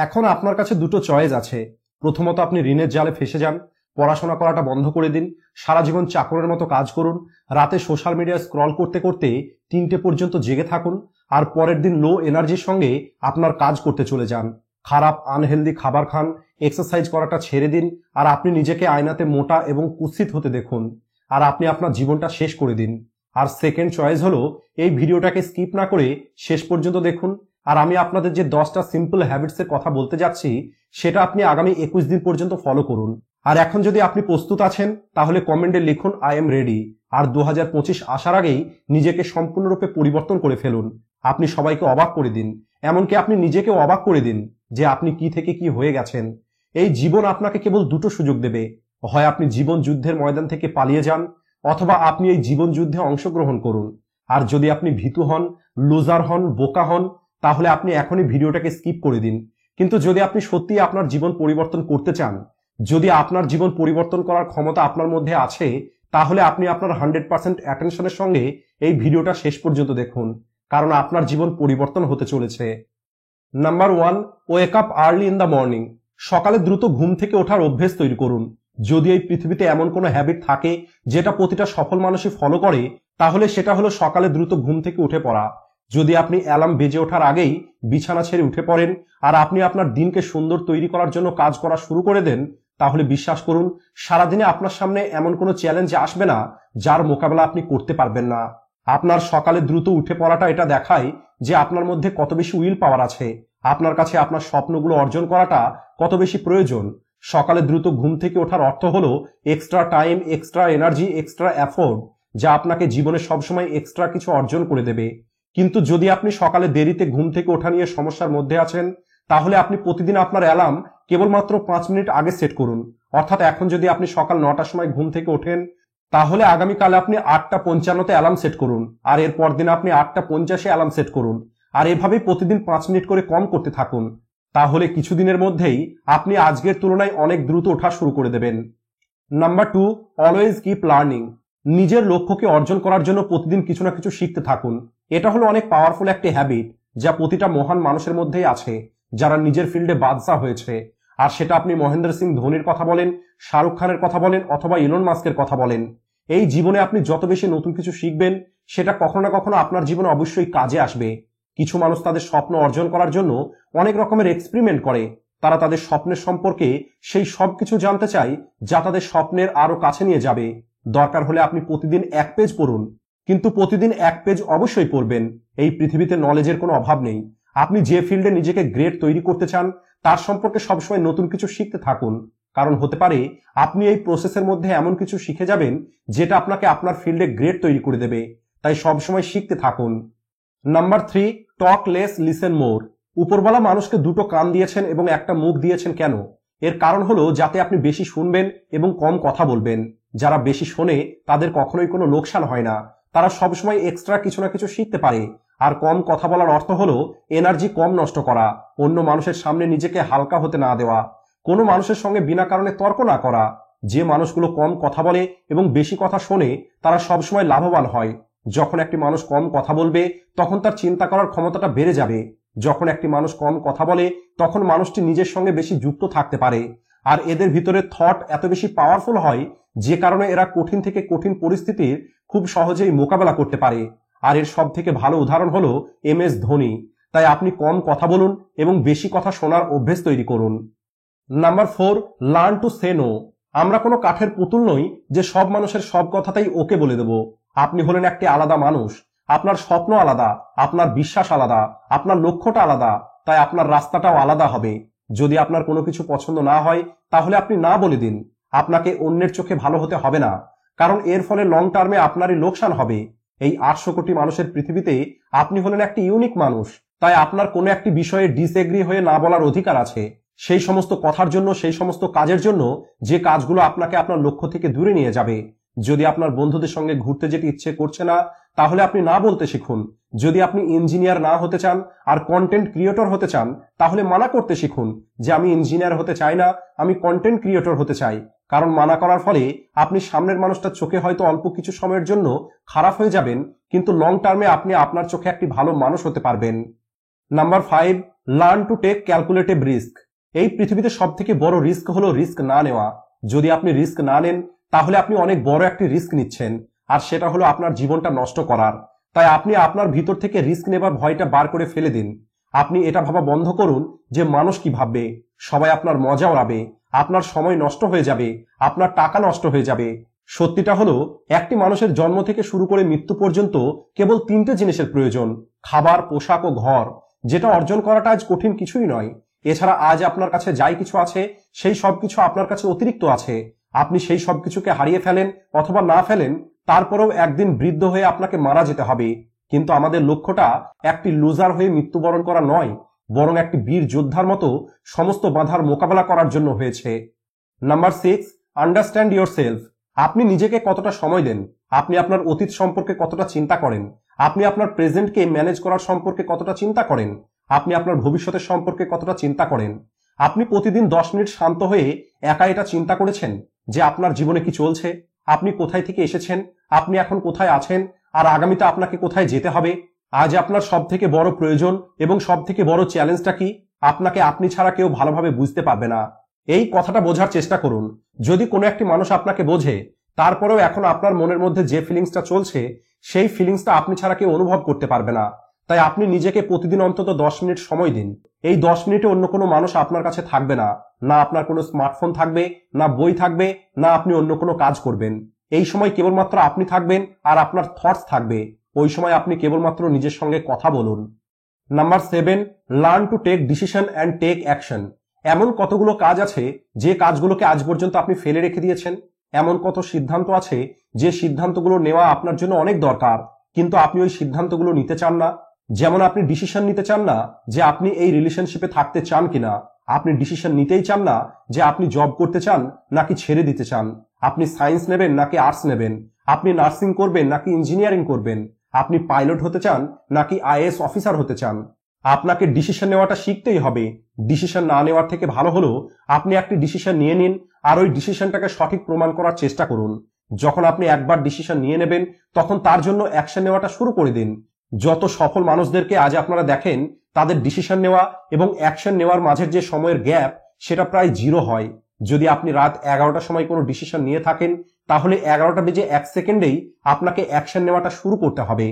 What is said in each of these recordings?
এখন আপনার কাছে দুটো চয়েস আছে। প্রথমত আপনি ঋণের জালে ফেসে যান, পড়াশোনা করাটা বন্ধ করে দিন, সারা জীবন চাকরের মতো কাজ করুন, রাতে সোশ্যাল মিডিয়া স্ক্রল করতে করতে 3টে পর্যন্ত জেগে থাকুন, আর পরের দিন লো এনার্জির সঙ্গে আপনার কাজ করতে চলে যান। খারাপ আনহেলদি খাবার খান, এক্সারসাইজ করাটা ছেড়ে দিন, আর আপনি নিজেকে আয়নাতে মোটা এবং কুৎসিত হতে দেখুন, আর আপনি আপনার জীবনটা শেষ করে দিন। আর সেকেন্ড চয়েস হলো এই ভিডিওটাকে স্কিপ না করে শেষ পর্যন্ত দেখুন, আর আমি আপনাদের যে 10টা সিম্পল হ্যাবিটসের কথা বলতে যাচ্ছি সেটা আপনি আগামী 21 দিন পর্যন্ত ফলো করুন। আর এখন যদি আপনি প্রস্তুত আছেন তাহলে কমেন্টে লিখুন আই এম রেডি, আর 2025 আসার আগেই নিজেকে সম্পূর্ণরূপে পরিবর্তন করে ফেলুন। আপনি সবাইকে অবাক করে দিন, এমনকি আপনি নিজেকেও অবাক করে দিন যে আপনি কি থেকে কি হয়ে গেছেন। এই জীবন আপনাকে কেবল দুটো সুযোগ দেবে, হয় আপনি জীবন যুদ্ধের ময়দান থেকে পালিয়ে যান, অথবা আপনি এই জীবন যুদ্ধে অংশগ্রহণ করুন। আর যদি আপনি ভীতু হন, লুজার হন, বোকা হন, তাহলে আপনি এখনই ভিডিওটাকে স্কিপ করে দিন। কিন্তু যদি আপনি সত্যিই আপনার জীবন পরিবর্তন করতে চান, যদি আপনার জীবন পরিবর্তন করার ক্ষমতা আপনার মধ্যে আছে, তাহলে আপনি আপনার 100% অ্যাটেনশনের সঙ্গে এই ভিডিওটা শেষ পর্যন্ত দেখুন, কারণ আপনার জীবন পরিবর্তন হতে চলেছে। Number 1, wake up early in the morning. সকালে দ্রুত ঘুম থেকে ওঠার অভ্যেস তৈরি করুন। যদি এই পৃথিবীতে এমন কোনো হ্যাবিট থাকে যেটা প্রতিটা সফল মানুষই ফলো করে, তাহলে সেটা হলো সকালে দ্রুত ঘুম থেকে উঠে পড়া। যদি আপনি অ্যালার্ম বেজে ওঠার আগেই বিছানা ছেড়ে উঠে পড়েন আর আপনি আপনার দিনকে সুন্দর তৈরি করার জন্য কাজ করা শুরু করে দেন, তাহলে বিশ্বাস করুন সারাদিনে আপনার সামনে এমন কোনো চ্যালেঞ্জ আসবে না যার মোকাবেলা আপনি করতে পারবেন না। আপনার সকালে দ্রুত উঠে পড়াটা এটা দেখায় যে আপনার মধ্যে কত বেশি উইল পাওয়ার আছে, আপনার কাছে আপনার স্বপ্নগুলো অর্জন করাটা কত বেশি প্রয়োজন। সকালে দ্রুত ঘুম থেকে ওঠার অর্থ হলো extra time, extra energy, extra effort, যা আপনাকে জীবনে সবসময় এক্সট্রা কিছু অর্জন করে দেবে। কিন্তু যদি আপনি সকালে দেরিতে ঘুম থেকে ওঠা নিয়ে সমস্যার মধ্যে আছেন, তাহলে আপনি প্রতিদিন আপনার অ্যালার্ম কেবলমাত্র 5 মিনিট আগে সেট করুন। অর্থাৎ এখন যদি আপনি সকাল 9টার সময় ঘুম থেকে ওঠেন, তাহলে আগামীকাল আপনি 8:55-তে অ্যালার্ম সেট করুন, আর এর পর দিন আপনি 8:50-এ অ্যালার্ম সেট করুন, আর এভাবেই প্রতিদিন 5 মিনিট করে কম করতে থাকুন। তাহলে কিছুদিনের মধ্যেই আপনি আজকের তুলনায় অনেক দ্রুত ওঠা শুরু করে দেবেন। Number 2, always keep learning. নিজের লক্ষ্যকে অর্জন করার জন্য প্রতিদিন কিছু না কিছু শিখতে থাকুন। এটা হলো অনেক পাওয়ারফুল একটি হ্যাবিট যা প্রতিটা মহান মানুষের মধ্যেই আছে, যারা নিজের ফিল্ডে বাদশা হয়েছে। আর সেটা আপনি মহেন্দ্র সিং ধোনির কথা বলেন, শাহরুখ খানের কথা বলেন, অথবা ইলন মাস্কের কথা বলেন। এই জীবনে আপনি যত বেশি নতুন কিছু শিখবেন, সেটা কখনো না কখনো আপনার জীবনে অবশ্যই কাজে আসবে। কিছু মানুষ তাদের স্বপ্ন অর্জন করার জন্য অনেক রকমের এক্সপেরিমেন্ট করে। তারা তাদের স্বপ্নের সম্পর্কে সেই সব কিছু জানতে চায় যা তাদের স্বপ্নের আরো কাছে নিয়ে যাবে। দরকার হলে আপনি প্রতিদিন 1 পেজ পড়ুন, কিন্তু প্রতিদিন 1 পেজ অবশ্যই পড়বেন। এই পৃথিবীতে নলেজের কোনো অভাব নেই। আপনি যে ফিল্ডে নিজেকে গ্রেট তৈরি করতে চান তার সম্পর্কে সবসময় নতুন কিছু শিখতে থাকুন, কারণ হতে পারে আপনি এই প্রসেসের মধ্যে এমন কিছু শিখে যাবেন যেটা আপনাকে আপনার ফিল্ডে গ্রেট তৈরি করে দেবে। তাই সবসময় শিখতে থাকুন। নাম্বার 3, টক লেস লিসেন মোর। উপরওয়ালা মানুষকে 2টো কান দিয়েছেন এবং একটা মুখ দিয়েছেন কেন? এর কারণ হলো যাতে আপনি বেশি শুনবেন এবং কম কথা বলবেন। যারা বেশি শোনে তাদের কখনোই কোনো লোকসান হয় না, তারা সবসময় এক্সট্রা কিছু না কিছু শিখতে পারে। আর কম কথা বলার অর্থ হলো এনার্জি কম নষ্ট করা, অন্য মানুষের সামনে নিজেকে হালকা হতে না দেওয়া, কোনো মানুষের সঙ্গে বিনা কারণে তর্ক না করা। যে মানুষগুলো কম কথা বলে এবং বেশি কথা শোনে তারা সবসময় লাভবান হয়। যখন একটি মানুষ কম কথা বলবে তখন তার চিন্তা করার ক্ষমতাটা বেড়ে যাবে। যখন একটি মানুষ কম কথা বলে তখন মানুষটি নিজের সঙ্গে বেশি যুক্ত থাকতে পারে, আর এদের ভিতরে থট এত বেশি পাওয়ারফুল হয় যে কারণে এরা কঠিন থেকে কঠিন পরিস্থিতির খুব সহজেই মোকাবেলা করতে পারে। আর এর সব থেকে ভালো উদাহরণ হলো MS ধোনি। তাই আপনি কম কথা বলুন এবং বেশি কথা শোনার অভ্যেস তৈরি করুন। Number 4, learn to say no. আমরা কোনো কাঠের পুতুল নই যে সব মানুষের সব কথাতেই ওকে বলে দেব। আপনি হলেন একটি আলাদা মানুষ, আপনার স্বপ্ন আলাদা, আপনার বিশ্বাস আলাদা, আপনার লক্ষ্যটা আলাদা, তাই আপনার রাস্তাটাও আলাদা হবে। যদি আপনার কোনো কিছু পছন্দ না হয় তাহলে আপনি না বলে দিন। আপনাকে অন্যের চোখে ভালো হতে হবে না, কারণ এর ফলে লং টার্মে আপনারই লোকসান হবে। এই 800 কোটি মানুষের পৃথিবীতে আপনি হলেন একটি ইউনিক মানুষ, তাই আপনার কোনো একটি বিষয়ে ডিসএগ্রি হয়ে না বলার অধিকার আছে। সেই সমস্ত কথার জন্য, সেই সমস্ত কাজের জন্য যে কাজগুলো আপনাকে আপনার লক্ষ্য থেকে দূরে নিয়ে যাবে। যদি আপনার বন্ধুদের সঙ্গে ঘুরতে যেতে ইচ্ছে করছে না, তাহলে আপনি না বলতে শিখুন। যদি আপনি ইঞ্জিনিয়ার না হতে চান আর কন্টেন্ট ক্রিয়েটর হতে চান, তাহলে মানা করতে শিখুন যে আমি ইঞ্জিনিয়ার হতে চাই না, আমি কন্টেন্ট ক্রিয়েটর হতে চাই। কারণ মানা করার ফলে আপনি সামনের মানুষটার চোখে হয়তো অল্প কিছু সময়ের জন্য খারাপ হয়ে যাবেন, কিন্তু লং টার্মে আপনি আপনার চোখে একটি ভালো মানুষ হতে পারবেন। Number 5, learn to take calculative risk. এই পৃথিবীতে সব থেকে বড় রিস্ক হলো রিস্ক না নেওয়া। যদি আপনি রিস্ক না নেন তাহলে আপনি অনেক বড় একটি রিস্ক নিচ্ছেন, আর সেটা হলো আপনার জীবনটা নষ্ট করার। তাই আপনি আপনার ভিতর থেকে রিস্ক নেবার ভয়টা বার করে ফেলে দিন। আপনি এটা ভাবা বন্ধ করুন যে মানুষ কি ভাববে, সবাই আপনার মজা ওড়াবে, আপনার সময় নষ্ট হয়ে যাবে, আপনার টাকা নষ্ট হয়ে যাবে। সত্যিটা হলো একটি মানুষের জন্ম থেকে শুরু করে মৃত্যু পর্যন্ত কেবল তিনটে জিনিসের প্রয়োজন: খাবার, পোশাক ও ঘর। যেটা অর্জন করাটা আজ কঠিন কিছুই নয়। এছাড়া আজ আপনার কাছে যাই কিছু আছে সেই সবকিছু আপনার কাছে অতিরিক্ত আছে। আপনি সেই সবকিছুকে হারিয়ে ফেলেন অথবা না ফেলেন, তারপরেও একদিন বৃদ্ধ হয়ে আপনাকে মারা যেতে হবে। কিন্তু আমাদের লক্ষ্যটা একটি লুজার হয়ে মৃত্যুবরণ করা নয়, বরং একটি বীর যোদ্ধার মতো সমস্ত বাধার মোকাবেলা করার জন্য হয়েছে। Number 6, understand yourself. আপনি নিজেকে কতটা সময় দেন, আপনি আপনার অতীত সম্পর্কে কতটা চিন্তা করেন, আপনি আপনার প্রেজেন্টকে ম্যানেজ করার সম্পর্কে কতটা চিন্তা করেন, আপনি আপনার ভবিষ্যতের সম্পর্কে কতটা চিন্তা করেন। আপনি প্রতিদিন 10 মিনিট শান্ত হয়ে একা এটা চিন্তা করেছেন যে আপনার জীবনে কি চলছে, আপনি কোথায় থেকে এসেছেন, আপনি এখন কোথায় আছেন, আর আগামীতে আপনাকে কোথায় যেতে হবে। আজ আপনার সব থেকে বড় প্রয়োজন এবং সব থেকে বড় চ্যালেঞ্জটা কি? আপনাকে আপনি ছাড়া কেউ ভালোভাবে বুঝতে পারবে না। এই কথাটা বোঝার চেষ্টা করুন। যদি কোনো একটি মানুষ আপনাকে বোঝে, তারপরেও এখন আপনার মনের মধ্যে যে ফিলিংসটা চলছে সেই ফিলিংসটা আপনি ছাড়া কেউ অনুভব করতে পারবে না। তাই আপনি নিজেকে প্রতিদিন অন্তত 10 মিনিট সময় দিন। এই 10 মিনিটে অন্য কোনো মানুষ আপনার কাছে থাকবে না, না আপনার কোনো স্মার্টফোন থাকবে, না বই থাকবে, না আপনি অন্য কোনো কাজ করবেন। এই সময় কেবলমাত্র আপনি থাকবেন আর আপনার থটস থাকবে। ওই সময় আপনি কেবলমাত্র নিজের সঙ্গে কথা বলুন। Number 7, learn to take decision and take action. এমন কতগুলো কাজ আছে যে কাজগুলোকে আজ পর্যন্ত আপনি ফেলে রেখে দিয়েছেন। এমন কত সিদ্ধান্ত আছে যে সিদ্ধান্তগুলো নেওয়া আপনার জন্য অনেক দরকার, কিন্তু আপনি ওই সিদ্ধান্তগুলো নিতে চান না। যেমন আপনি ডিসিশন নিতে চান না যে আপনি এই রিলেশনশিপে থাকতে চান কিনা, আপনি ডিসিশন নিতেই চান না যে আপনি জব করতে চান নাকি ছেড়ে দিতে চান, আপনি সায়েন্স নেবেন নাকি আর্টস নেবেন, আপনি নার্সিং করবেন নাকি ইঞ্জিনিয়ারিং করবেন, আপনি পাইলট হতে চান নাকি আইএএস অফিসার হতে চান। আপনাকে ডিসিশন নেওয়াটা শিখতেই হবে। ডিসিশন না নেওয়ার থেকে ভালো হলো আপনি একটি ডিসিশন নিয়ে নিন আর ওই ডিসিশনটাকে সঠিক প্রমাণ করার চেষ্টা করুন। যখন আপনি একবার ডিসিশন নিয়ে নেবেন তখন তার জন্য অ্যাকশন নেওয়াটা শুরু করে দিন। যত সফল মানুষদেরকে আজ আপনারা দেখেন, তাদের ডিসিশন নেওয়া এবং অ্যাকশন নেওয়ার মাঝের যে সময়ের গ্যাপ সেটা প্রায় 0 হয়। যদি আপনি রাত 11টার সময় কোনো ডিসিশন নিয়ে থাকেন, তাহলে 11:01 আপনাকে অ্যাকশন নেওয়াটা শুরু করতে হবে।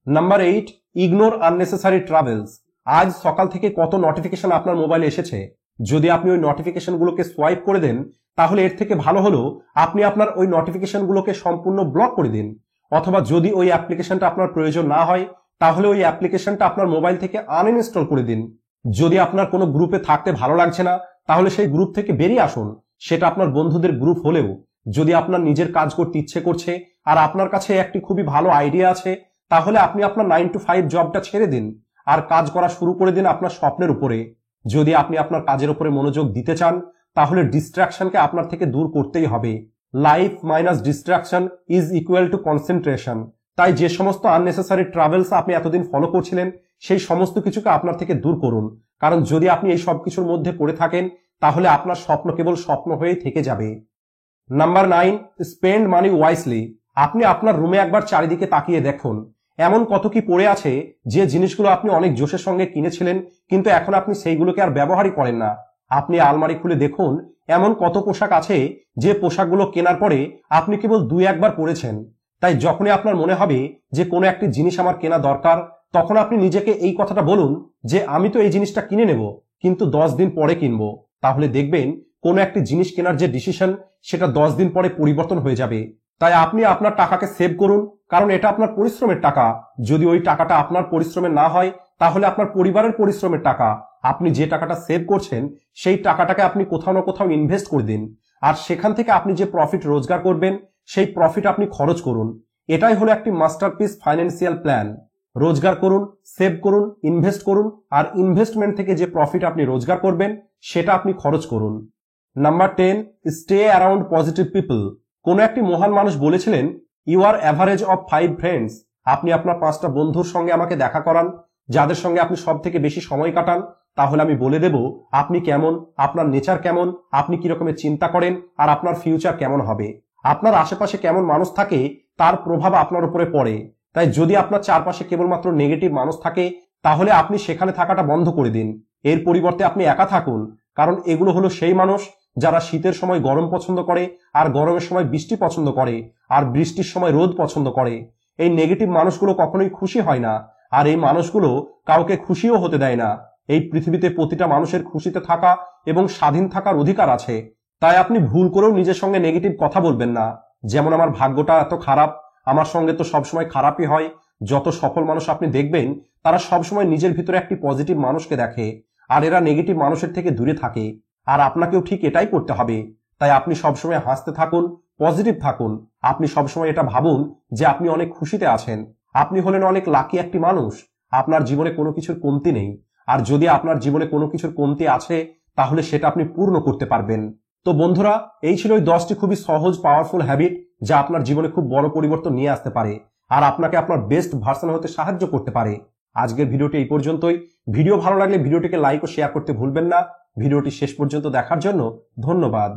Number 8, ignore unnecessary travels. আজ সকাল থেকে কত নোটিফিকেশন আপনার মোবাইলে এসেছে। যদি আপনি ওই নোটিফিকেশনগুলোকে সোয়াইপ করে দেন, তাহলে এর থেকে ভালো হলো আপনি আপনার ওই নোটিফিকেশনগুলোকে সম্পূর্ণ ব্লক করে দিন। অথবা যদি ওই অ্যাপ্লিকেশনটা আপনার প্রয়োজন না হয়, তাহলে ওই অ্যাপ্লিকেশনটা আপনার মোবাইল থেকে আনইনস্টল করে দিন। যদি আপনার কোনো গ্রুপে থাকতে ভালো লাগছে না, তাহলে সেই গ্রুপ থেকে বেরিয়ে আসুন। সেটা আপনার বন্ধুদের গ্রুপ হলেও। যদি আপনার নিজের কাজ করতে ইচ্ছে করছে আর আপনার কাছে একটি খুবই ভালো আইডিয়া আছে, তাহলে আপনি আপনার 9 to 5 জবটা ছেড়ে দিন আর কাজ করা শুরু করে দিন আপনার স্বপ্নের উপরে। যদি আপনি আপনার কাজের উপরে মনোযোগ দিতে চান, তাহলে ডিস্ট্রাকশনকে আপনার থেকে দূর করতেই হবে। Life minus distraction is equal to concentration. তাই যে সমস্ত আননেসেসারি ট্রাভেলস আপনি এতদিন ফলো করছিলেন, সেই সমস্ত কিছুকে আপনার থেকে দূর করুন। কারণ যদি আপনি এই সব কিছুর মধ্যে পড়ে থাকেন, তাহলে আপনার স্বপ্ন কেবল স্বপ্ন হয়েই থেকে যাবে। Number 9, spend money wisely. আপনি আপনার রুমে একবার চারিদিকে তাকিয়ে দেখুন, এমন কত কি পড়ে আছে যে জিনিসগুলো আপনি অনেক জোশের সঙ্গে কিনেছিলেন, কিন্তু এখন আপনি সেইগুলোকে আর ব্যবহারই করেন না। আপনি আলমারি খুলে দেখুন, এমন কত পোশাক আছে যে পোশাকগুলো কেনার পরে আপনি কেবল 2-1 বার পরেছেন। তাই যখনই আপনার মনে হবে যে কোনো একটি জিনিস আমার কেনা দরকার, তখন আপনি নিজেকে এই কথাটা বলুন যে আমি তো এই জিনিসটা কিনে নেব, কিন্তু 10 দিন পরে কিনবো। তাহলে দেখবেন কোনো একটি জিনিস কেনার যে ডিসিশন, সেটা 10 দিন পরে পরিবর্তন হয়ে যাবে। তাই আপনি আপনার টাকাকে সেভ করুন, কারণ এটা আপনার পরিশ্রমের টাকা। যদি ওই টাকাটা আপনার পরিশ্রমের না হয়, তাহলে আপনার পরিবারের পরিশ্রমের টাকা। আপনি যে টাকাটা সেভ করছেন সেই টাকাটাকে আপনি কোথাও না কোথাও ইনভেস্ট করে দিন, আর সেখান থেকে আপনি যে প্রফিট রোজগার করবেন সেই প্রফিট আপনি খরচ করুন। এটাই হলো একটি মাস্টারপিস ফাইন্যান্সিয়াল প্ল্যান। রোজগার করুন, সেভ করুন, ইনভেস্ট করুন, আর ইনভেস্টমেন্ট থেকে যে প্রফিট আপনি রোজগার করবেন সেটা আপনি খরচ করুন। Number 10, stay around positive people. কোন একটি মহান মানুষ বলেছিলেন, you are average of 5 friends. আপনি আপনার 5টা বন্ধুর সঙ্গে আমাকে দেখা করান, যাদের সঙ্গে আপনি সব থেকে বেশি সময় কাটান। তাহলে আমি বলে দেব আপনি কেমন, আপনার নেচার কেমন, আপনি কি রকমের চিন্তা করেন, আর আপনার ফিউচার কেমন হবে। আপনার আশেপাশে কেমন মানুষ থাকে তার প্রভাব আপনার উপরে পড়ে। তাই যদি আপনার চারপাশে কেবলমাত্র নেগেটিভ মানুষ থাকে, তাহলে আপনি সেখানে থাকাটা বন্ধ করে দিন। এর পরিবর্তে আপনি একা থাকুন, কারণ এগুলো হলো সেই মানুষ যারা শীতের সময় গরম পছন্দ করে, আর গরমের সময় বৃষ্টি পছন্দ করে, আর বৃষ্টির সময় রোদ পছন্দ করে। এই নেগেটিভ মানুষগুলো কখনোই খুশি হয় না, আর এই মানুষগুলো কাউকে খুশিও হতে দেয় না। এই পৃথিবীতে প্রতিটা মানুষের খুশিতে থাকা এবং স্বাধীন থাকার অধিকার আছে। তাই আপনি ভুল করেও নিজের সঙ্গে নেগেটিভ কথা বলবেন না, যেমন আমার ভাগ্যটা এত খারাপ, আমার সঙ্গে তো সবসময় খারাপই হয়। যত সফল মানুষ আপনি দেখবেন তারা সবসময় নিজের ভিতরে একটি পজিটিভ মানুষকে দেখে, আর এরা নেগেটিভ মানুষের থেকে দূরে থাকে। আর আপনাকেও ঠিক এটাই করতে হবে। তাই আপনি সবসময় হাসতে থাকুন, পজিটিভ থাকুন। আপনি সবসময় এটা ভাবুন যে আপনি অনেক খুশিতে আছেন। আপনি হলেন অনেক লাকি একটি মানুষ। আপনার জীবনে কোনো কিছুর কমতি নেই। আর যদি আপনার জীবনে কোনো কিছুর কমতি আছে, তাহলে সেটা আপনি পূর্ণ করতে পারবেন। তো বন্ধুরা, এই ছিল ওই 10টি খুবই সহজ পাওয়ারফুল হ্যাবিট যা আপনার জীবনে খুব বড় পরিবর্তন নিয়ে আসতে পারে, আর আপনাকে আপনার বেস্ট ভার্সন হতে সাহায্য করতে পারে। আজকের ভিডিওটি এই পর্যন্তই। ভিডিও ভালো লাগলে ভিডিওটিকে লাইক ও শেয়ার করতে ভুলবেন না। ভিডিওটি শেষ পর্যন্ত দেখার জন্য ধন্যবাদ।